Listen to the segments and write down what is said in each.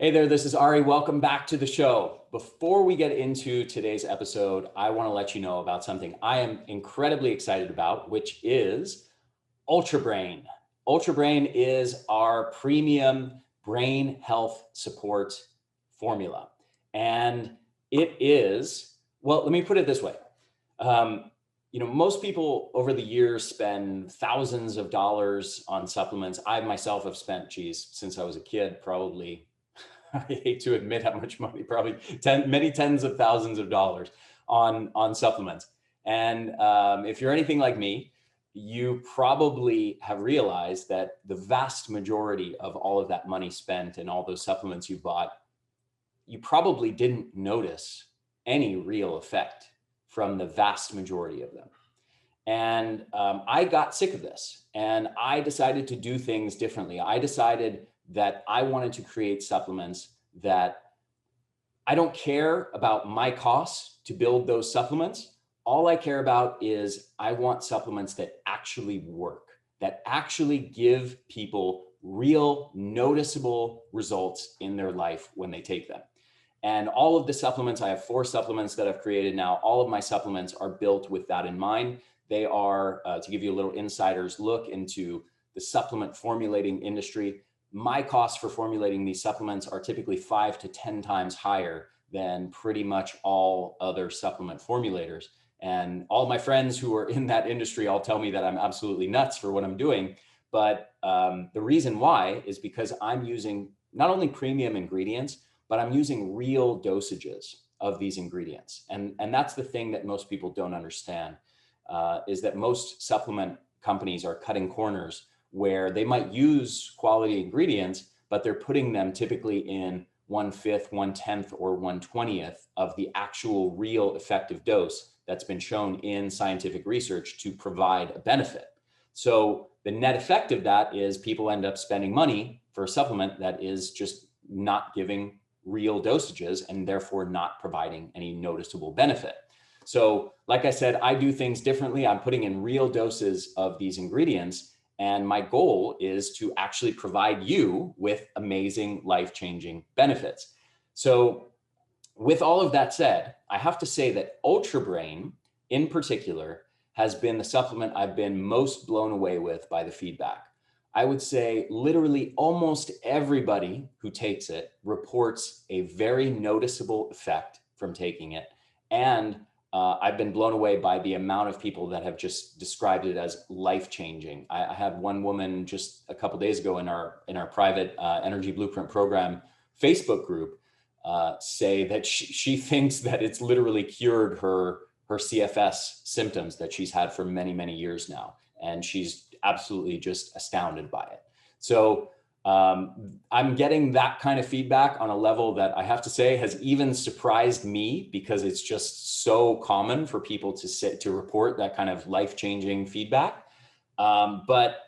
Hey there, this is Ari. Welcome back to the show. Before we get into today's episode, I want to let you know about something I am incredibly excited about, which is Ultra Brain. Ultra Brain is our premium brain health support formula. And it is, well, let me put it this way. Most people over the years spend thousands of dollars on supplements. I myself have spent, since I was a kid, probably I hate to admit how much money, probably many tens of thousands of dollars on supplements. And if you're anything like me, you probably have realized that the vast majority of all of that money spent and all those supplements you bought, you probably didn't notice any real effect from the vast majority of them. And I got sick of this and I decided to do things differently. I decided that I wanted to create supplements that I don't care about my costs to build those supplements. All I care about is I want supplements that actually work, that actually give people real noticeable results in their life when they take them. And all of the supplements, I have 4 supplements that I've created now. All of my supplements are built with that in mind. They are, to give you a little insider's look into the supplement formulating industry, my costs for formulating these supplements are typically 5 to 10 times higher than pretty much all other supplement formulators. And all my friends who are in that industry all tell me that I'm absolutely nuts for what I'm doing. But the reason why is because I'm using not only premium ingredients, but I'm using real dosages of these ingredients. And that's the thing that most people don't understand, is that most supplement companies are cutting corners where they might use quality ingredients, but they're putting them typically in 1/5, 1/10, or 1/20th of the actual real effective dose that's been shown in scientific research to provide a benefit. So the net effect of that is people end up spending money for a supplement that is just not giving real dosages and therefore not providing any noticeable benefit. So like I said, I do things differently. I'm putting in real doses of these ingredients. And my goal is to actually provide you with amazing life-changing benefits. So with all of that said, I have to say that Ultra Brain in particular has been the supplement I've been most blown away with by the feedback. I would say literally almost everybody who takes it reports a very noticeable effect from taking it. And I've been blown away by the amount of people that have just described it as life-changing. I had one woman just a couple of days ago in our private Energy Blueprint program Facebook group say that she thinks that it's literally cured her CFS symptoms that she's had for many, many years now. And she's absolutely just astounded by it. So I'm getting that kind of feedback on a level that I have to say has even surprised me, because it's just so common for people to report that kind of life-changing feedback. But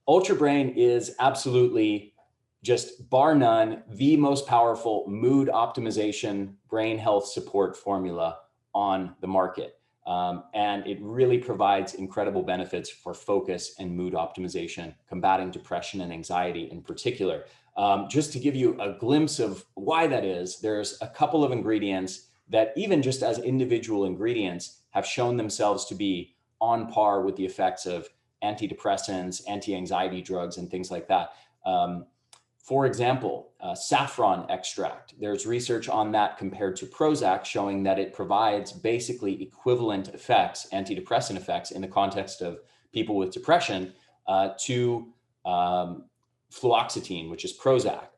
Ultra Brain is absolutely, just bar none, the most powerful mood optimization brain health support formula on the market. And it really provides incredible benefits for focus and mood optimization, combating depression and anxiety in particular. Just to give you a glimpse of why that is, there's a couple of ingredients that even just as individual ingredients have shown themselves to be on par with the effects of antidepressants, anti-anxiety drugs, and things like that. For example, saffron extract. There's research on that compared to Prozac showing that it provides basically equivalent effects, antidepressant effects in the context of people with depression to fluoxetine, which is Prozac.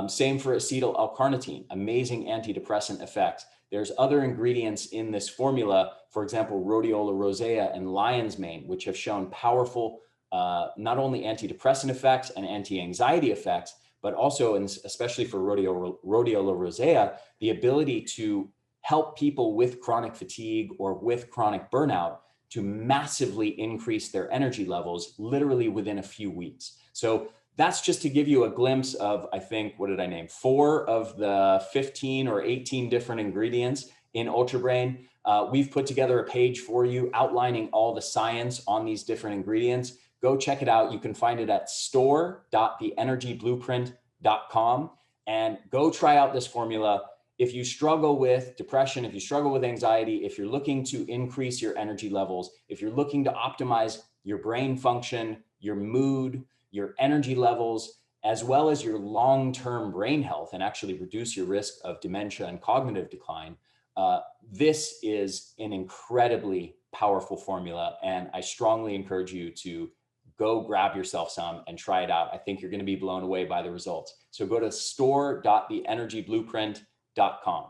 Same for acetyl L-carnitine, amazing antidepressant effects. There's other ingredients in this formula, for example, rhodiola rosea and lion's mane, which have shown powerful not only antidepressant effects and anti-anxiety effects, but also, and especially for rhodiola rosea, the ability to help people with chronic fatigue or with chronic burnout to massively increase their energy levels literally within a few weeks. So that's just to give you a glimpse of, I think, what did I name? 4 of the 15 or 18 different ingredients in Ultra Brain. We've put together a page for you outlining all the science on these different ingredients. Go check it out. You can find it at store.theenergyblueprint.com. and go try out this formula. If you struggle with depression, if you struggle with anxiety, if you're looking to increase your energy levels, if you're looking to optimize your brain function, your mood, your energy levels, as well as your long-term brain health, and actually reduce your risk of dementia and cognitive decline, this is an incredibly powerful formula. And I strongly encourage you to go grab yourself some and try it out. I think you're going to be blown away by the results. So go to store.theenergyblueprint.com.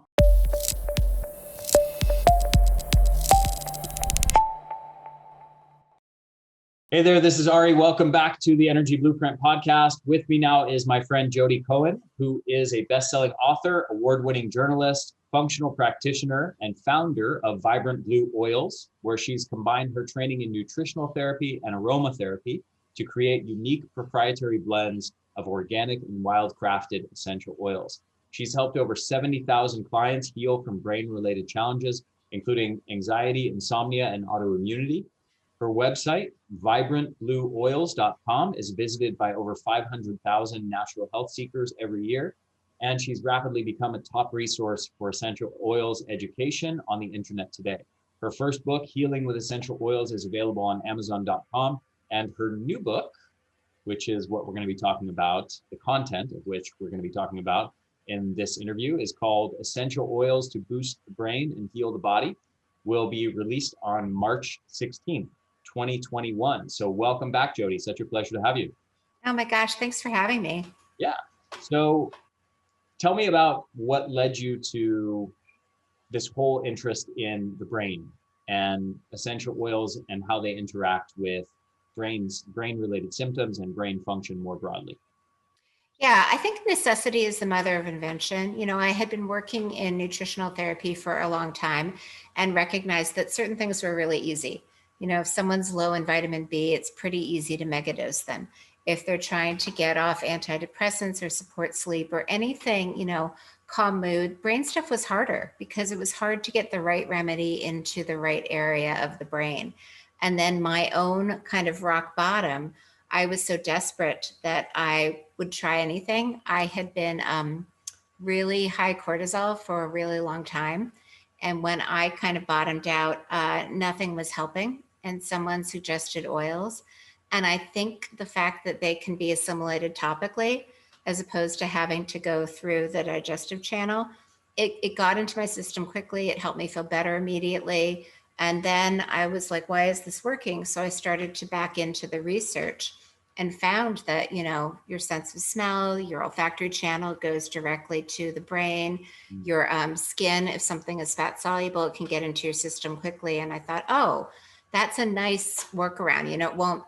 Hey there, this is Ari. Welcome back to the Energy Blueprint podcast. With me now is my friend Jodi Cohen, who is a best-selling author, award-winning journalist, functional practitioner, and founder of Vibrant Blue Oils, where she's combined her training in nutritional therapy and aromatherapy to create unique proprietary blends of organic and wild-crafted essential oils. She's helped over 70,000 clients heal from brain-related challenges, including anxiety, insomnia, and autoimmunity. Her website, vibrantblueoils.com, is visited by over 500,000 natural health seekers every year, and she's rapidly become a top resource for essential oils education on the internet today. Her first book, Healing with Essential Oils, is available on Amazon.com, and her new book, which is what we're going to be talking about, the content of which we're going to be talking about in this interview, is called Essential Oils to Boost the Brain and Heal the Body, will be released on March 16th. 2021. So welcome back, Jodi. Such a pleasure to have you. Oh my gosh, thanks for having me. Yeah. So tell me about what led you to this whole interest in the brain and essential oils and how they interact with brain-related symptoms and brain function more broadly. Yeah, I think necessity is the mother of invention. You know, I had been working in nutritional therapy for a long time and recognized that certain things were really easy. You know, if someone's low in vitamin B, it's pretty easy to megadose them. If they're trying to get off antidepressants or support sleep or anything, you know, calm mood, brain stuff was harder because it was hard to get the right remedy into the right area of the brain. And then my own kind of rock bottom, I was so desperate that I would try anything. I had been really high cortisol for a really long time. And when I kind of bottomed out, nothing was helping. And someone suggested oils. And I think the fact that they can be assimilated topically, as opposed to having to go through the digestive channel, it got into my system quickly. It helped me feel better immediately. And then I was like, why is this working? So I started to back into the research and found that, you know, your sense of smell, your olfactory channel goes directly to the brain. Your skin, if something is fat soluble, it can get into your system quickly. And I thought, oh, that's a nice workaround. You know, it won't,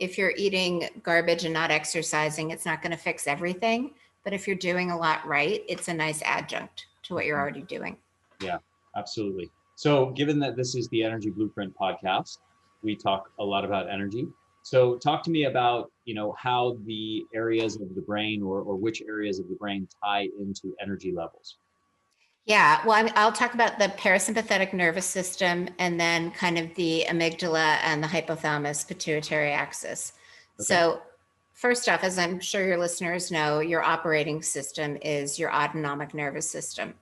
if you're eating garbage and not exercising, it's not going to fix everything. But if you're doing a lot right, it's a nice adjunct to what you're already doing. Yeah, absolutely. So given that this is the Energy Blueprint podcast, we talk a lot about energy. So talk to me about, you know, how the areas of the brain or which areas of the brain tie into energy levels. Yeah, well, I'll talk about the parasympathetic nervous system and then kind of the amygdala and the hypothalamus pituitary axis. Okay. So first off, as I'm sure your listeners know, your operating system is your autonomic nervous system,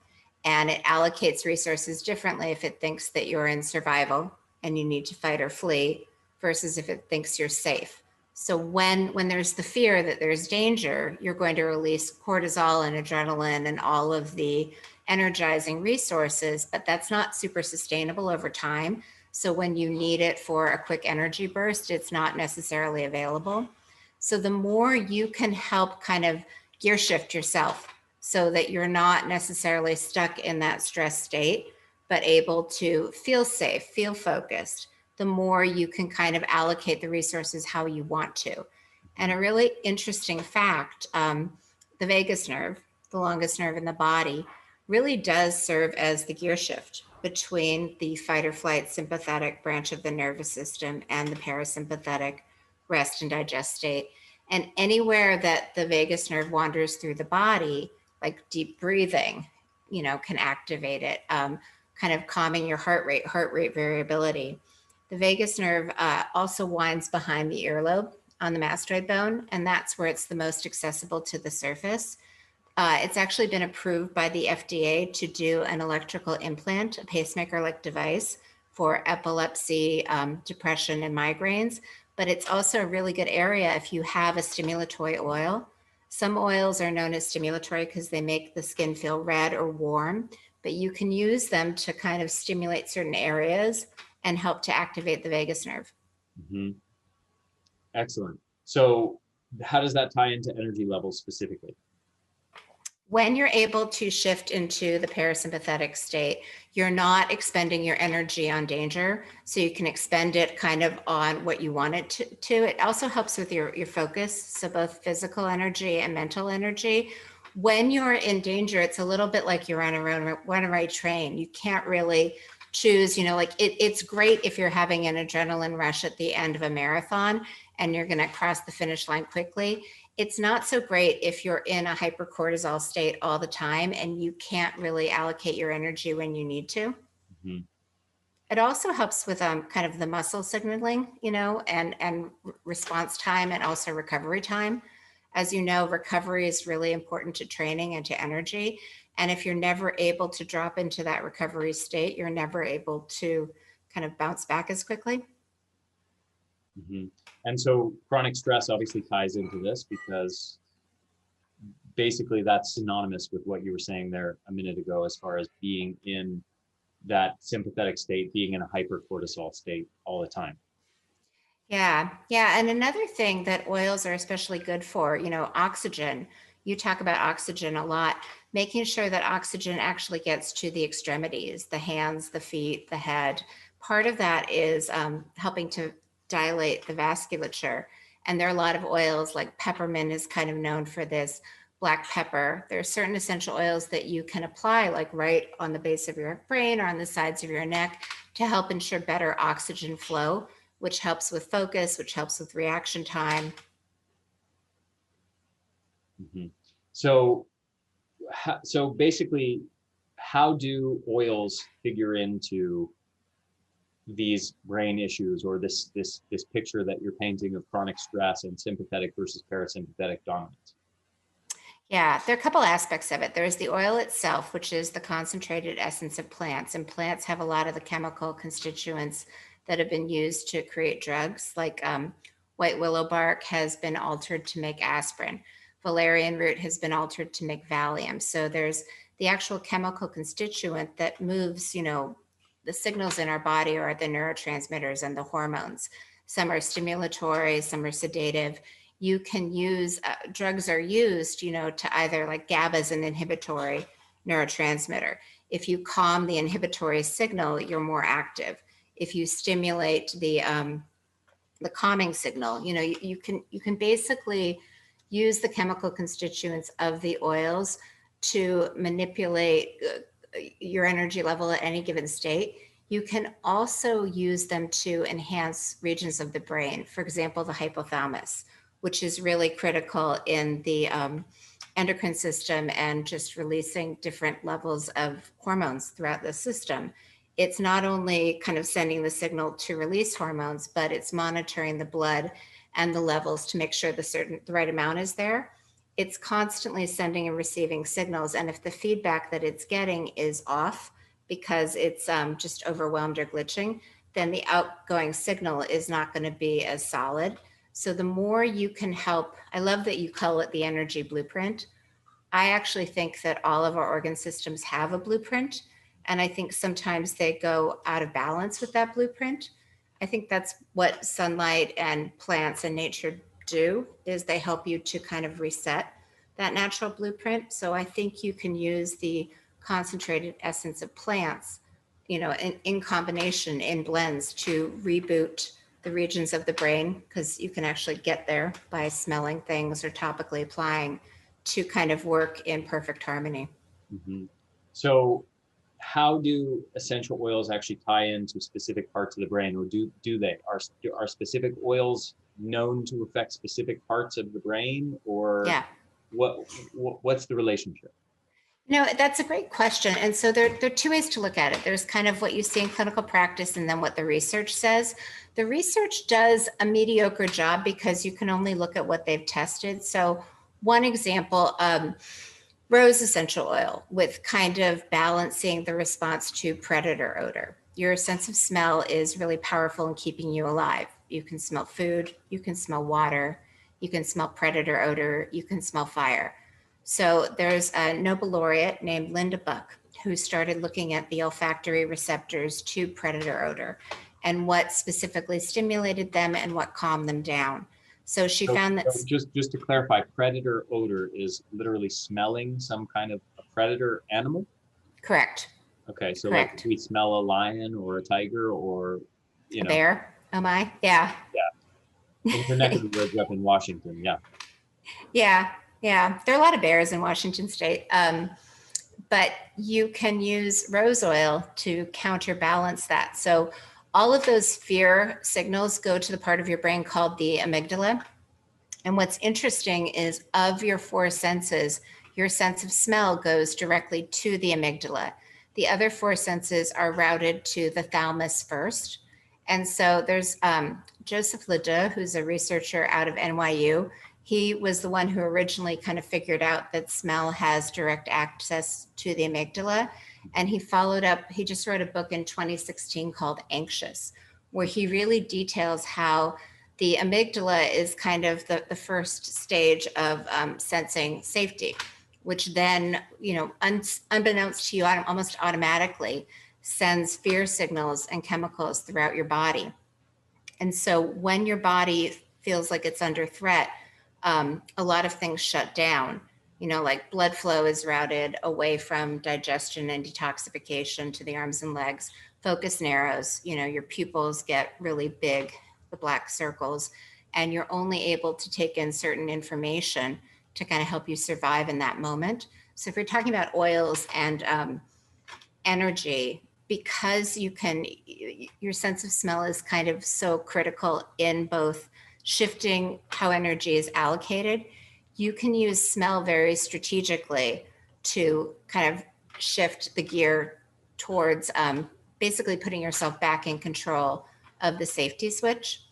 and it allocates resources differently if it thinks that you're in survival and you need to fight or flee versus if it thinks you're safe. So when there's the fear that there's danger, you're going to release cortisol and adrenaline and all of the energizing resources, but that's not super sustainable over time. So when you need it for a quick energy burst, it's not necessarily available. So the more you can help kind of gear shift yourself so that you're not necessarily stuck in that stress state, but able to feel safe, feel focused, the more you can kind of allocate the resources how you want to. And a really interesting fact, the vagus nerve, the longest nerve in the body, really does serve as the gear shift between the fight or flight sympathetic branch of the nervous system and the parasympathetic rest and digest state. And anywhere that the vagus nerve wanders through the body, like deep breathing, you know, can activate it, kind of calming your heart rate variability. The vagus nerve also winds behind the earlobe on the mastoid bone, and that's where it's the most accessible to the surface. It's actually been approved by the FDA to do an electrical implant, a pacemaker-like device for epilepsy, depression, and migraines. But it's also a really good area if you have a stimulatory oil. Some oils are known as stimulatory because they make the skin feel red or warm, but you can use them to kind of stimulate certain areas and help to activate the vagus nerve. Hmm. Excellent. So how does that tie into energy levels specifically? When you're able to shift into the parasympathetic state, you're not expending your energy on danger. So you can expend it kind of on what you want it to. It also helps with your focus. So both physical energy and mental energy. When you're in danger, it's a little bit like you're on a runaway train. You can't really choose, like it's great if you're having an adrenaline rush at the end of a marathon and you're going to cross the finish line quickly. It's not so great if you're in a hypercortisol state all the time and you can't really allocate your energy when you need to. Hmm. It also helps with kind of the muscle signaling, and response time and also recovery time. As you know, recovery is really important to training and to energy. And if you're never able to drop into that recovery state, you're never able to kind of bounce back as quickly. Hmm. And so chronic stress obviously ties into this because basically that's synonymous with what you were saying there a minute ago, as far as being in that sympathetic state, being in a hypercortisol state all the time. Yeah, yeah. And another thing that oils are especially good for, oxygen. You talk about oxygen a lot, making sure that oxygen actually gets to the extremities, the hands, the feet, the head. Part of that is helping to dilate the vasculature. And there are a lot of oils, like peppermint is kind of known for this, black pepper. There are certain essential oils that you can apply, like right on the base of your brain or on the sides of your neck, to help ensure better oxygen flow, which helps with focus, which helps with reaction time. Hmm. So, so basically, how do oils figure into these brain issues, or this picture that you're painting of chronic stress and sympathetic versus parasympathetic dominance? Yeah, there are a couple aspects of it. There's the oil itself, which is the concentrated essence of plants, and plants have a lot of the chemical constituents that have been used to create drugs, like white willow bark has been altered to make aspirin. Valerian root has been altered to make Valium. So there's the actual chemical constituent that moves, the signals in our body, or the neurotransmitters and the hormones. Some are stimulatory, some are sedative. You can use drugs are used, to either, like GABA is an inhibitory neurotransmitter. If you calm the inhibitory signal, you're more active. If you stimulate the calming signal, you can basically use the chemical constituents of the oils to manipulate your energy level at any given state. You can also use them to enhance regions of the brain, for example, the hypothalamus, which is really critical in the endocrine system and just releasing different levels of hormones throughout the system. It's not only kind of sending the signal to release hormones, but it's monitoring the blood and the levels to make sure the right amount is there. It's constantly sending and receiving signals. And if the feedback that it's getting is off because it's just overwhelmed or glitching, then the outgoing signal is not going to be as solid. So the more you can help, I love that you call it the energy blueprint. I actually think that all of our organ systems have a blueprint. And I think sometimes they go out of balance with that blueprint. I think that's what sunlight and plants and nature do, is they help you to kind of reset that natural blueprint. So I think you can use the concentrated essence of plants, in combination, in blends, to reboot the regions of the brain, because you can actually get there by smelling things or topically applying to kind of work in perfect harmony. Hmm. So how do essential oils actually tie into specific parts of the brain, or do they are specific oils known to affect specific parts of the brain, or Yeah. what's the relationship? No, that's a great question. And so there are two ways to look at it. There's kind of what you see in clinical practice and then what the research says. The research does a mediocre job because you can only look at what they've tested. So one example, Rose essential oil with kind of balancing the response to predator odor. Your sense of smell is really powerful in keeping you alive. You can smell food, you can smell water, you can smell predator odor, you can smell fire. So there's a Nobel laureate named Linda Buck who started looking at the olfactory receptors to predator odor and what specifically stimulated them and what calmed them down. So she found that. So just to clarify, predator odor is literally smelling some kind of a predator animal? Correct. Okay, so like if Correct. we smell a lion or a tiger or, A bear? Oh my, yeah. In your neck of the woods up in Washington, yeah. Yeah, yeah. There are a lot of bears in Washington State. But you can use rose oil to counterbalance that. So all of those fear signals go to the part of your brain called the amygdala. And what's interesting is of your four senses, your sense of smell goes directly to the amygdala. The other four senses are routed to the thalamus first. And so there's Joseph Ledoux, who's a researcher out of NYU. He was the one who originally kind of figured out that smell has direct access to the amygdala. And he followed up, he just wrote a book in 2016 called Anxious, where he really details how the amygdala is kind of the first stage of sensing safety, which then, unbeknownst to you, almost automatically sends fear signals and chemicals throughout your body. And so when your body feels like it's under threat, a lot of things shut down. Like blood flow is routed away from digestion and detoxification to the arms and legs. Focus narrows, your pupils get really big, the black circles, and you're only able to take in certain information to kind of help you survive in that moment. So if you're talking about oils and energy, because your sense of smell is kind of so critical in both shifting how energy is allocated, you can use smell very strategically to kind of shift the gear towards basically putting yourself back in control of the safety switch.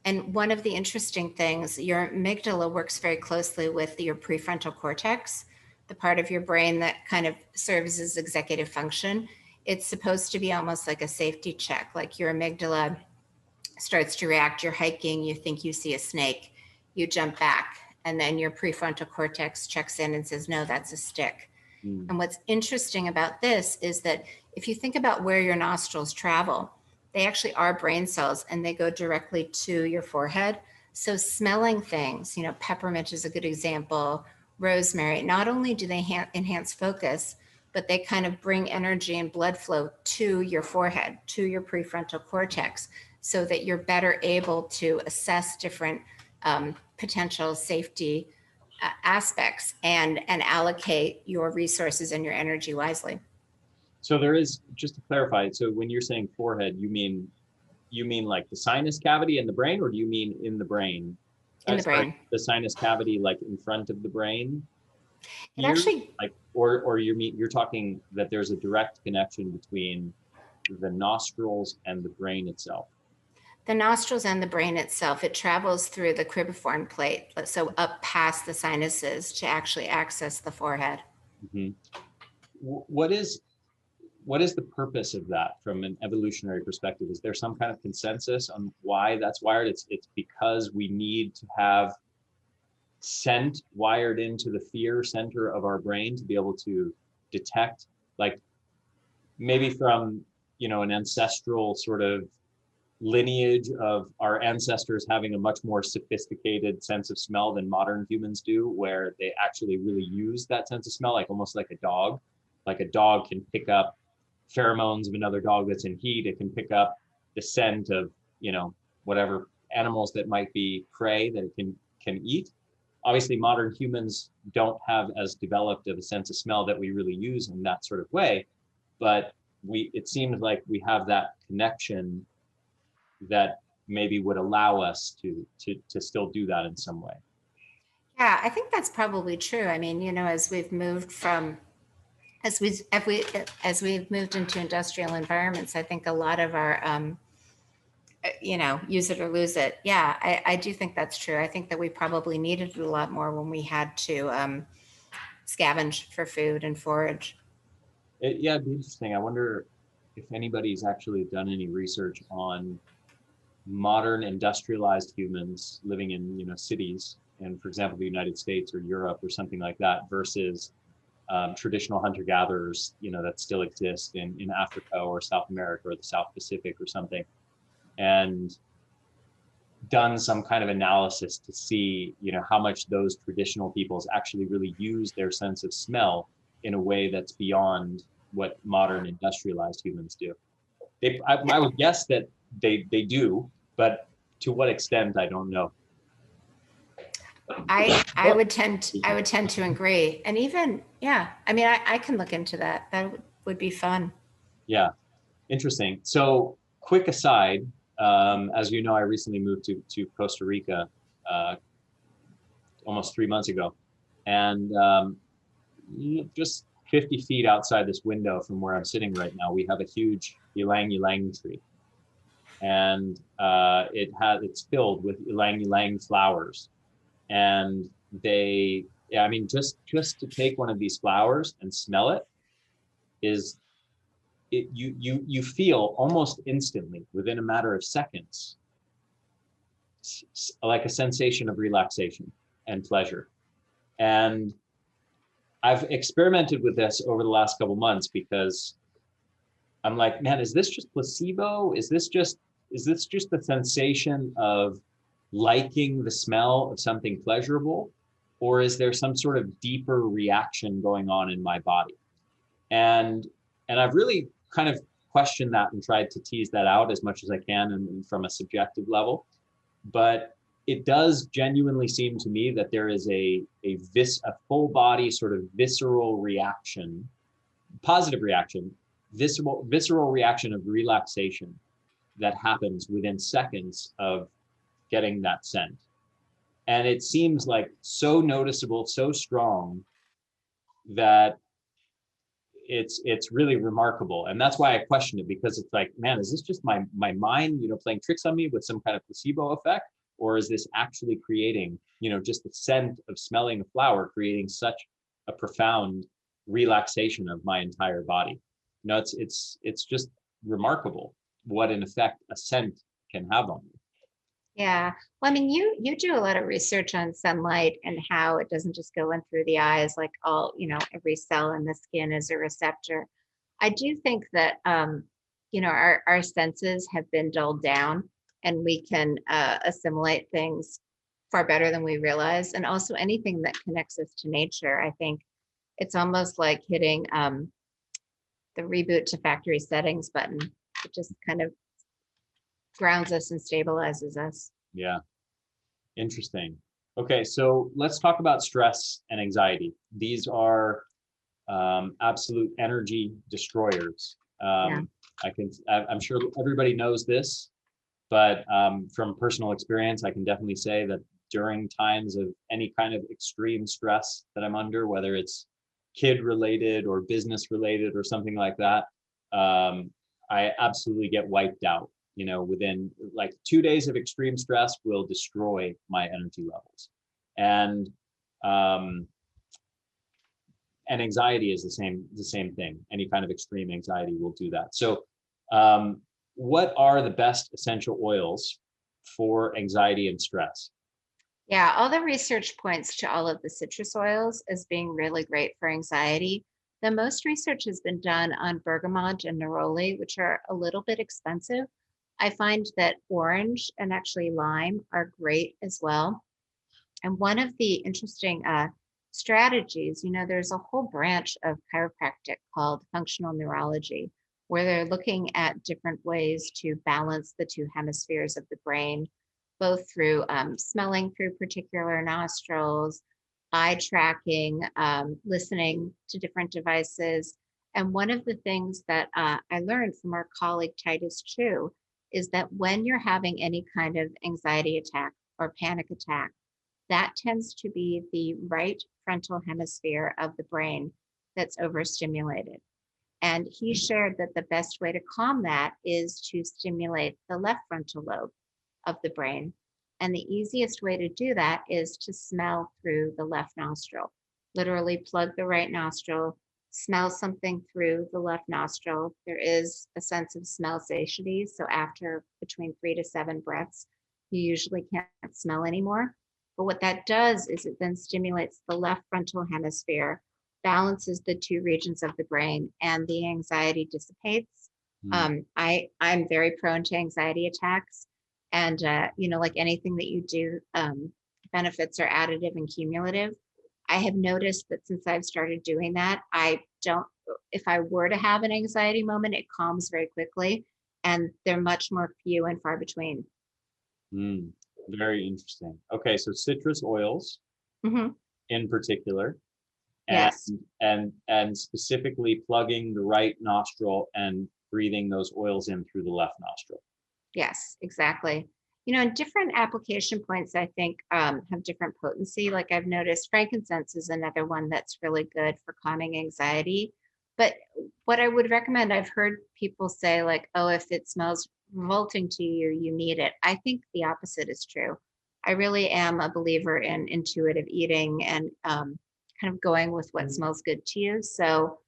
And one of the interesting things, your amygdala works very closely with your prefrontal cortex, the part of your brain that kind of serves as executive function. It's supposed to be almost like a safety check, like your amygdala starts to react. You're hiking, you think you see a snake, you jump back, and then your prefrontal cortex checks in and says, no, that's a stick. And what's interesting about this is that if you think about where your nostrils travel, they actually are brain cells and they go directly to your forehead. So smelling things, peppermint is a good example, rosemary, not only do they enhance focus, but they kind of bring energy and blood flow to your forehead, to your prefrontal cortex, so that you're better able to assess different potential safety aspects and allocate your resources and your energy wisely. So there is, just to clarify, so when you're saying forehead, you mean like the sinus cavity in the brain, or do you mean in the brain? In the brain. The sinus cavity, like in front of the brain? It actually, like, or you're talking that there's a direct connection between the nostrils and the brain itself. the nostrils and the brain itself, it travels through the cribriform plate, so up past the sinuses to actually access the forehead. Mm-hmm. What is the purpose of that from an evolutionary perspective? Is there some kind of consensus on why that's wired? It's because we need to have scent wired into the fear center of our brain to be able to detect, like maybe from, an ancestral sort of lineage of our ancestors having a much more sophisticated sense of smell than modern humans do, where they actually really use that sense of smell, like almost like a dog. Like a dog can pick up pheromones of another dog that's in heat. It can pick up the scent of, whatever animals that might be prey that it can eat. Obviously, modern humans don't have as developed of a sense of smell that we really use in that sort of way, but it seems like we have that connection that maybe would allow us to still do that in some way. Yeah, I think that's probably true. I mean, as we've moved moved into industrial environments, I think a lot of our use it or lose it. Yeah, I do think that's true. I think that we probably needed it a lot more when we had to scavenge for food and forage. Yeah, it'd be interesting. I wonder if anybody's actually done any research on modern industrialized humans living in, cities, and for example, the United States or Europe or something like that, versus traditional hunter-gatherers, that still exist in Africa or South America or the South Pacific or something, and done some kind of analysis to see, how much those traditional peoples actually really use their sense of smell in a way that's beyond what modern industrialized humans do. I would guess that they do, but to what extent, I don't know. I would tend to agree. And even, yeah, I mean, I can look into that. That would be fun. Yeah, interesting. So, quick aside, as you know, I recently moved to Costa Rica almost 3 months ago, and just 50 feet outside this window from where I'm sitting right now, we have a huge ylang ylang tree, and it's filled with ylang ylang flowers, and yeah, I mean, just to take one of these flowers and smell it is you feel almost instantly, within a matter of seconds, like a sensation of relaxation and pleasure. And I've experimented with this over the last couple months because I'm like, man, is this just placebo? Is this just the sensation of liking the smell of something pleasurable? Or is there some sort of deeper reaction going on in my body? And I've really kind of questioned that and tried to tease that out as much as I can and from a subjective level. But it does genuinely seem to me that there is a full body sort of visceral reaction, positive reaction, visceral reaction of relaxation that happens within seconds of getting that scent. And it seems like so noticeable, so strong, that it's really remarkable. And that's why I question it, because it's like, man, is this just my mind, playing tricks on me with some kind of placebo effect? Or is this actually creating, just the scent of smelling a flower, creating such a profound relaxation of my entire body? It's just remarkable what an effect a scent can have on you. Yeah. Well, I mean, you do a lot of research on sunlight and how it doesn't just go in through the eyes, like every cell in the skin is a receptor. I do think that our senses have been dulled down and we can assimilate things far better than we realize. And also anything that connects us to nature, I think it's almost like hitting the reboot to factory settings button. It just kind of grounds us and stabilizes us. Yeah, interesting. Okay, so let's talk about stress and anxiety. These are absolute energy destroyers. Yeah. I'm sure everybody knows this, but from personal experience, I can definitely say that during times of any kind of extreme stress that I'm under, whether it's kid related or business related or something like that, I absolutely get wiped out. Within like 2 days of extreme stress will destroy my energy levels. And anxiety is the same thing. Any kind of extreme anxiety will do that. So what are the best essential oils for anxiety and stress? Yeah, all the research points to all of the citrus oils as being really great for anxiety. The most research has been done on bergamot and neroli, which are a little bit expensive. I find that orange and actually lime are great as well. And one of the interesting strategies, there's a whole branch of chiropractic called functional neurology, where they're looking at different ways to balance the two hemispheres of the brain, both through smelling through particular nostrils, eye tracking, listening to different devices. And one of the things that I learned from our colleague Titus Chu is that when you're having any kind of anxiety attack or panic attack, that tends to be the right frontal hemisphere of the brain that's overstimulated. And he shared that the best way to calm that is to stimulate the left frontal lobe of the brain. And the easiest way to do that is to smell through the left nostril. literally plug the right nostril, smell something through the left nostril. There is a sense of smell satiety. So after between 3 to 7 breaths, you usually can't smell anymore. But what that does is it then stimulates the left frontal hemisphere, balances the two regions of the brain, and the anxiety dissipates. I'm very prone to anxiety attacks, and like anything that you do, benefits are additive and cumulative. I have noticed that since I've started doing that, I don't, if I were to have an anxiety moment, it calms very quickly, and they're much more few and far between. Very interesting. Okay, so citrus oils Mhm. in particular, and Yes. and specifically plugging the right nostril and breathing those oils in through the left nostril. Yes, exactly. And different application points, I think, have different potency. Like I've noticed frankincense is another one that's really good for calming anxiety. But what I would recommend, I've heard people say, like, oh, if it smells revolting to you, you need it. I think the opposite is true. I really am a believer in intuitive eating and kind of going with what smells good to you. So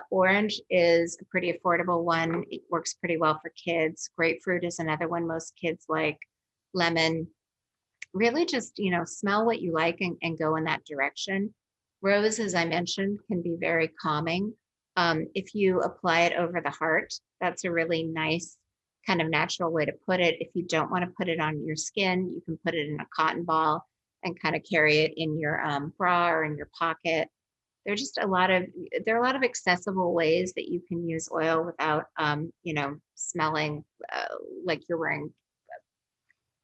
orange is a pretty affordable one. It works pretty well for kids. Grapefruit is another one most kids like. Lemon. Really just, smell what you like and go in that direction. Rose, as I mentioned, can be very calming. If you apply it over the heart, that's a really nice kind of natural way to put it. If you don't want to put it on your skin, you can put it in a cotton ball and kind of carry it in your bra or in your pocket. There's just there are a lot of accessible ways that you can use oil without, smelling like you're wearing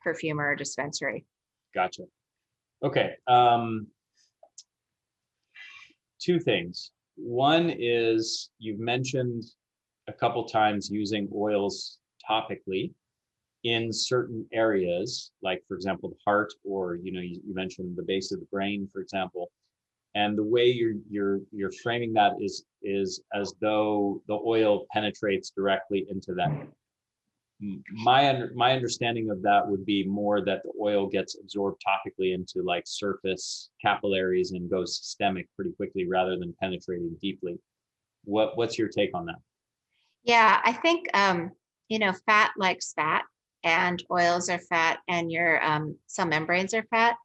perfume or dispensary. Gotcha. Okay. Two things. One is you've mentioned a couple times using oils topically in certain areas, like for example the heart, or you mentioned the base of the brain, for example. And the way you're framing that is as though the oil penetrates directly into that. My understanding of that would be more that the oil gets absorbed topically into like surface capillaries and goes systemic pretty quickly rather than penetrating deeply. What's your take on that? Yeah, I think fat likes fat, and oils are fat, and your cell membranes are fat.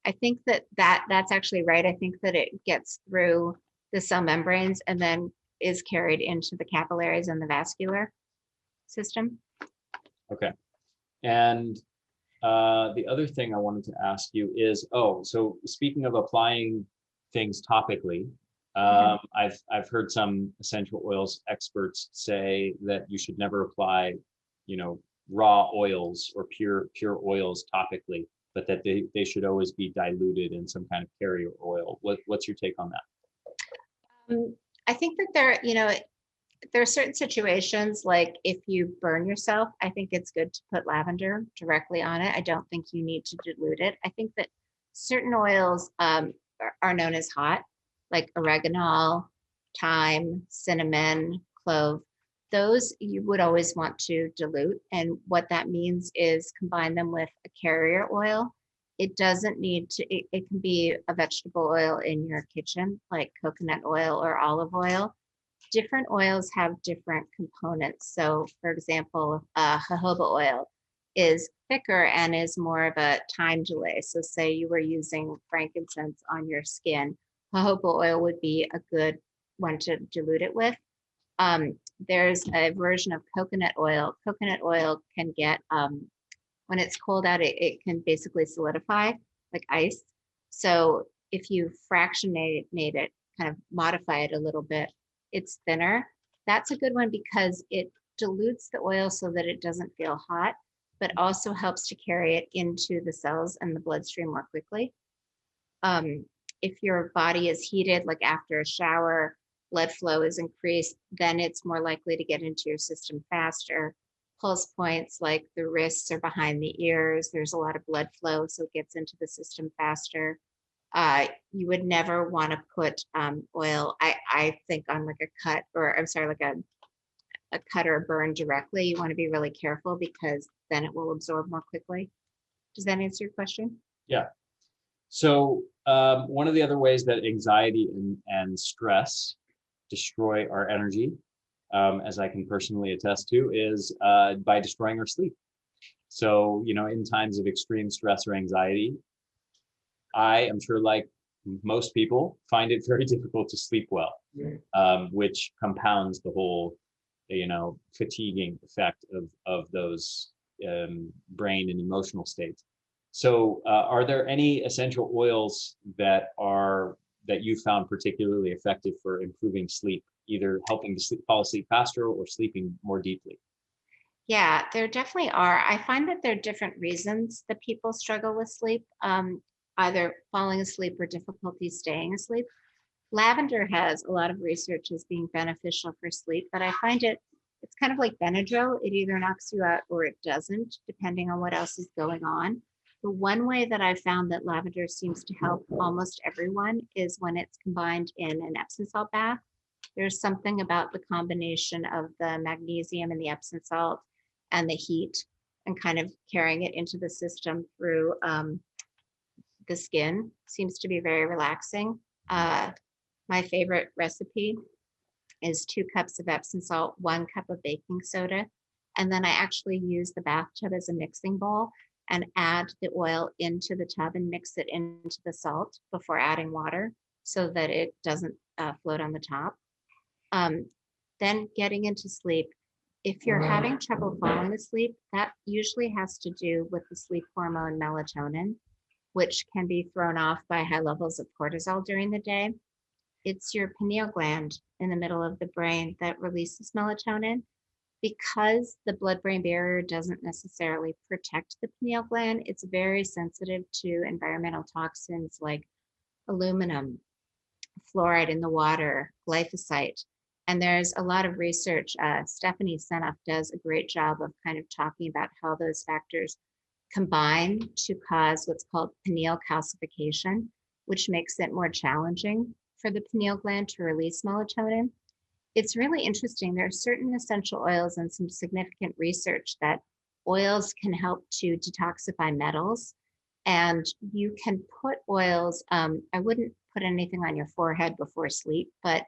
I think that's actually right. I think that it gets through the cell membranes and then is carried into the capillaries and the vascular system. Okay. And the other thing I wanted to ask you is, so speaking of applying things topically, I've heard some essential oils experts say that you should never apply, raw oils or pure oils topically, but that they should always be diluted in some kind of carrier oil. What's your take on that? I think that there are certain situations, like if you burn yourself, I think it's good to put lavender directly on it. I don't think you need to dilute it. I think that certain oils are known as hot, like oregano, thyme, cinnamon, clove. Those you would always want to dilute. And what that means is combine them with a carrier oil. It doesn't need to, it can be a vegetable oil in your kitchen, like coconut oil or olive oil. Different oils have different components. So for example, jojoba oil is thicker and is more of a time delay. So say you were using frankincense on your skin, jojoba oil would be a good one to dilute it with. There's a version of coconut oil. Coconut oil can get, when it's cold out, it can basically solidify like ice. So if you fractionate it, kind of modify it a little bit, it's thinner. That's a good one because it dilutes the oil so that it doesn't feel hot, but also helps to carry it into the cells and the bloodstream more quickly. If your body is heated, like after a shower, blood flow is increased, then it's more likely to get into your system faster. Pulse points like the wrists or behind the ears, there's a lot of blood flow, so it gets into the system faster. You would never want to put oil, I think, on like a cut, or I'm sorry, like a cut or a burn directly. You want to be really careful because then it will absorb more quickly. Does that answer your question? Yeah. So One of the other ways that anxiety and stress destroy our energy, as I can personally attest to, is by destroying our sleep. So, in times of extreme stress or anxiety, I am sure, like most people, find it very difficult to sleep well, which compounds the whole, fatiguing effect of those brain and emotional states. So, are there any essential oils that you found particularly effective for improving sleep, either helping to fall asleep faster or sleeping more deeply? Yeah, there definitely are. I find that there are different reasons that people struggle with sleep, either falling asleep or difficulty staying asleep. Lavender has a lot of research as being beneficial for sleep, but I find it's kind of like Benadryl. It either knocks you out or it doesn't, depending on what else is going on. The one way that I've found that lavender seems to help almost everyone is when it's combined in an Epsom salt bath. There's something about the combination of the magnesium and the Epsom salt and the heat and kind of carrying it into the system through the skin seems to be very relaxing. My favorite recipe is 2 cups of Epsom salt, 1 cup of baking soda. And then I actually use the bathtub as a mixing bowl and add the oil into the tub and mix it into the salt before adding water so that it doesn't float on the top. Um, then getting into sleep. If you're having trouble falling asleep, that usually has to do with the sleep hormone melatonin, which can be thrown off by high levels of cortisol during the day. It's your pineal gland in the middle of the brain that releases melatonin. Because the blood-brain barrier doesn't necessarily protect the pineal gland, it's very sensitive to environmental toxins like aluminum, fluoride in the water, glyphosate. And there's a lot of research. Stephanie Seneff does a great job of kind of talking about how those factors combine to cause what's called pineal calcification, which makes it more challenging for the pineal gland to release melatonin. It's really interesting. There are certain essential oils and some significant research that oils can help to detoxify metals. And you can put oils, I wouldn't put anything on your forehead before sleep, but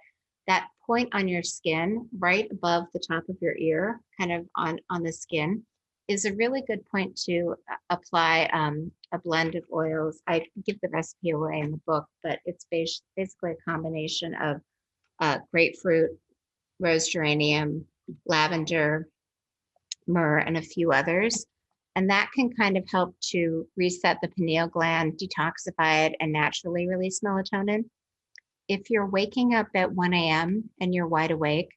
that point on your skin, right above the top of your ear, kind of on the skin, is a really good point to apply a blend of oils. I give the recipe away in the book, but it's basically a combination of grapefruit, rose geranium, lavender, myrrh, and a few others. And that can kind of help to reset the pineal gland, detoxify it, and naturally release melatonin. If you're waking up at 1 a.m. and you're wide awake,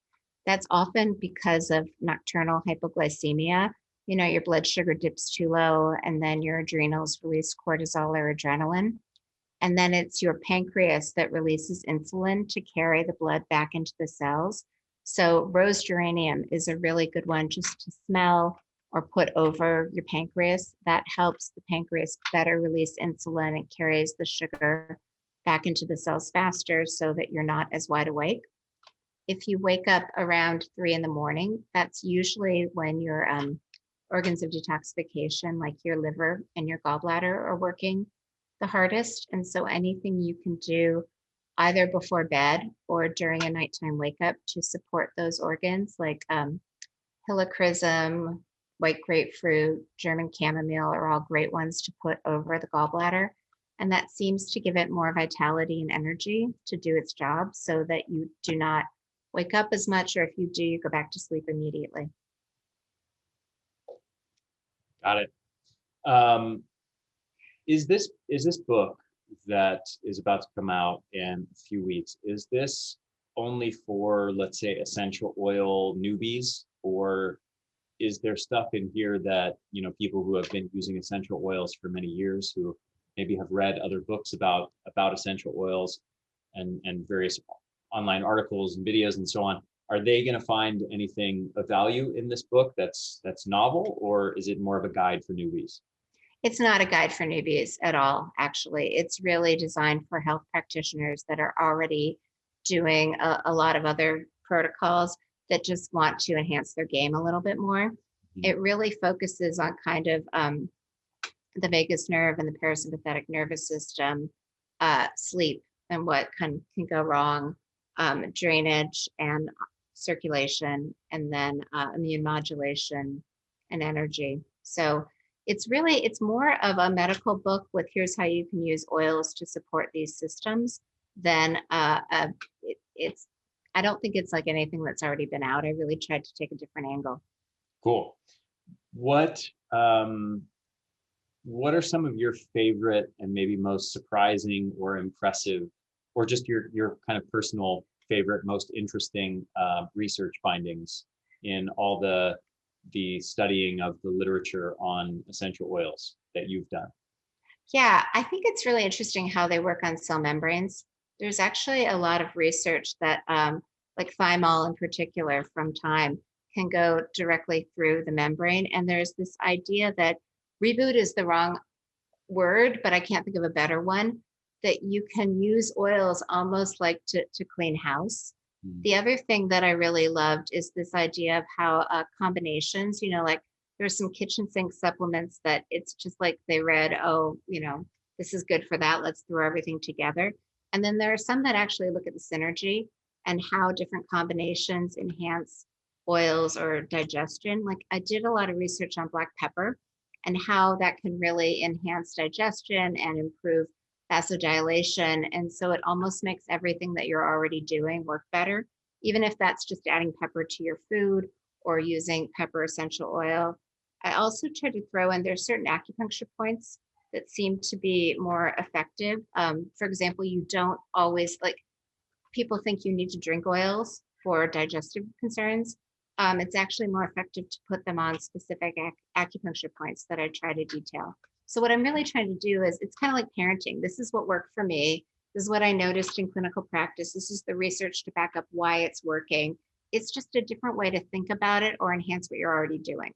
that's often because of nocturnal hypoglycemia. Your blood sugar dips too low, and then your adrenals release cortisol or adrenaline. And then it's your pancreas that releases insulin to carry the blood back into the cells. So rose geranium is a really good one just to smell or put over your pancreas. That helps the pancreas better release insulin and carries the sugar back into the cells faster so that you're not as wide awake. If you wake up around 3 in the morning, that's usually when your organs of detoxification, like your liver and your gallbladder, are working the hardest. And so anything you can do either before bed or during a nighttime wake up to support those organs, like helichrysum, white grapefruit, German chamomile are all great ones to put over the gallbladder. And that seems to give it more vitality and energy to do its job so that you do not wake up as much, or if you do, you go back to sleep immediately. Got it. Is this book that is about to come out in a few weeks, is this only for, let's say, essential oil newbies, or is there stuff in here that, people who have been using essential oils for many years, who maybe have read other books about essential oils and various online articles and videos and so on, are they going to find anything of value in this book that's novel, or is it more of a guide for newbies? It's not a guide for newbies at all, actually. It's really designed for health practitioners that are already doing a lot of other protocols that just want to enhance their game a little bit more. It really focuses on kind of the vagus nerve and the parasympathetic nervous system, sleep and what can go wrong, drainage and circulation, and then immune modulation and energy. So it's more of a medical book with here's how you can use oils to support these systems than it's, I don't think it's like anything that's already been out. I really tried to take a different angle. Cool. What are some of your favorite and maybe most surprising or impressive, or just your kind of personal favorite, most interesting research findings in all the studying of the literature on essential oils that you've done? Yeah, I think it's really interesting how they work on cell membranes. There's actually a lot of research that, like thymol in particular from thyme, can go directly through the membrane. And there's this idea that reboot is the wrong word, but I can't think of a better one, that you can use oils almost like to clean house. The other thing that I really loved is this idea of how combinations, like there's some kitchen sink supplements that it's just like they read, oh, this is good for that. Let's throw everything together. And then there are some that actually look at the synergy and how different combinations enhance oils or digestion. Like I did a lot of research on black pepper and how that can really enhance digestion and improve vasodilation. And so it almost makes everything that you're already doing work better, even if that's just adding pepper to your food or using pepper essential oil. I also try to throw in, there's certain acupuncture points that seem to be more effective. For example, you don't always, like, people think you need to drink oils for digestive concerns. It's actually more effective to put them on specific acupuncture points that I try to detail. So what I'm really trying to do is, it's kind of like parenting. This is what worked for me. This is what I noticed in clinical practice. This is the research to back up why it's working. It's just a different way to think about it or enhance what you're already doing.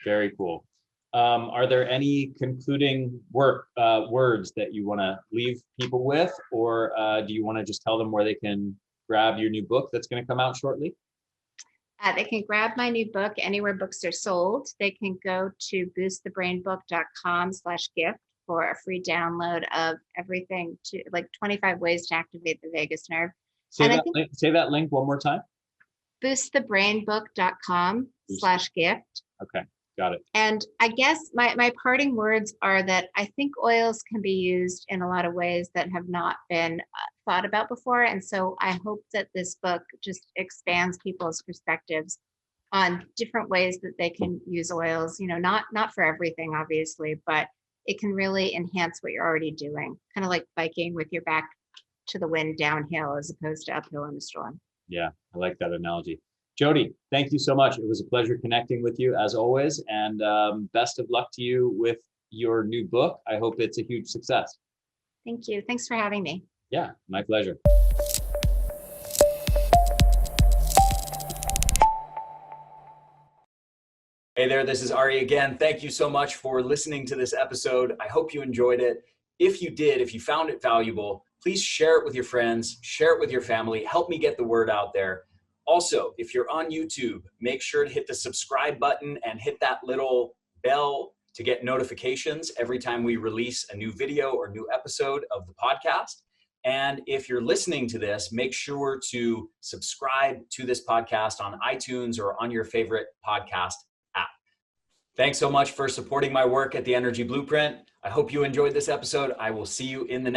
Very cool. Are there any concluding words that you want to leave people with, or do you want to just tell them where they can grab your new book that's going to come out shortly? They can grab my new book anywhere books are sold. They can go to boostthebrainbook.com/gift for a free download of everything, to like 25 ways to activate the vagus nerve. Say that link one more time. boostthebrainbook.com/gift. Okay, got it. And I guess my parting words are that I think oils can be used in a lot of ways that have not been thought about before. And so I hope that this book just expands people's perspectives on different ways that they can use oils, not for everything, obviously, but it can really enhance what you're already doing. Kind of like biking with your back to the wind downhill as opposed to uphill in a storm. Yeah, I like that analogy. Jodi, thank you so much. It was a pleasure connecting with you as always, and best of luck to you with your new book. I hope it's a huge success. Thank you. Thanks for having me. Yeah, my pleasure. Hey there, this is Ari again. Thank you so much for listening to this episode. I hope you enjoyed it. If you did, if you found it valuable, please share it with your friends, share it with your family, help me get the word out there. Also, if you're on YouTube, make sure to hit the subscribe button and hit that little bell to get notifications every time we release a new video or new episode of the podcast. And if you're listening to this, make sure to subscribe to this podcast on iTunes or on your favorite podcast app. Thanks so much for supporting my work at the Energy Blueprint. I hope you enjoyed this episode. I will see you in the next one.